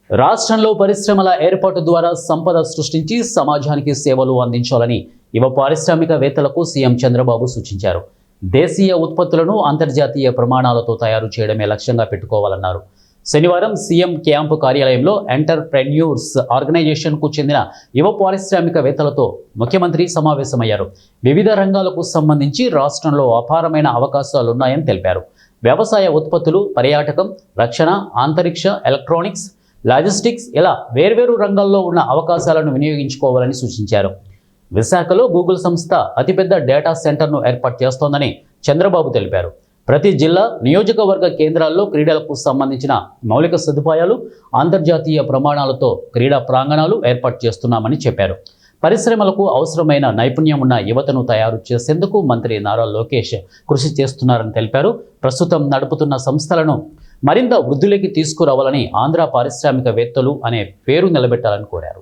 రాష్ట్రంలో పరిశ్రమల ఏర్పాటు ద్వారా సంపద సృష్టించి సమాజానికి సేవలు అందించాలని యువ పారిశ్రామికవేత్తలకు సీఎం చంద్రబాబు సూచించారు. దేశీయ ఉత్పత్తులను అంతర్జాతీయ ప్రమాణాలతో తయారు చేయడమే లక్ష్యంగా పెట్టుకోవాలన్నారు. శనివారం సీఎం క్యాంపు కార్యాలయంలో ఎంటర్‌ప్రెన్యూర్స్ ఆర్గనైజేషన్కు చెందిన యువ పారిశ్రామికవేత్తలతో ముఖ్యమంత్రి సమావేశమయ్యారు. వివిధ రంగాలకు సంబంధించి రాష్ట్రంలో అపారమైన అవకాశాలున్నాయని తెలిపారు. వ్యవసాయ ఉత్పత్తులు, పర్యాటకం, రక్షణ, అంతరిక్ష, ఎలక్ట్రానిక్స్, లాజిస్టిక్స్ ఇలా వేర్వేరు రంగాల్లో ఉన్న అవకాశాలను వినియోగించుకోవాలని సూచించారు. విశాఖలో గూగుల్ సంస్థ అతిపెద్ద డేటా సెంటర్ను ఏర్పాటు చేస్తోందని చంద్రబాబు తెలిపారు. ప్రతి జిల్లా, నియోజకవర్గ కేంద్రాల్లో క్రీడలకు సంబంధించిన మౌలిక సదుపాయాలు, అంతర్జాతీయ ప్రమాణాలతో క్రీడా ప్రాంగణాలు ఏర్పాటు చేస్తున్నామని చెప్పారు. పరిశ్రమలకు అవసరమైన నైపుణ్యం ఉన్న యువతను తయారు చేసేందుకు మంత్రి నారా లోకేష్ కృషి చేస్తున్నారని తెలిపారు. ప్రస్తుతం నడుపుతున్న సంస్థలను మరింత వృద్ధిలోకి తీసుకురావాలని ఆంధ్ర పారిశ్రామికవేత్తలు అనే పేరు నిలబెట్టాలని కోరారు.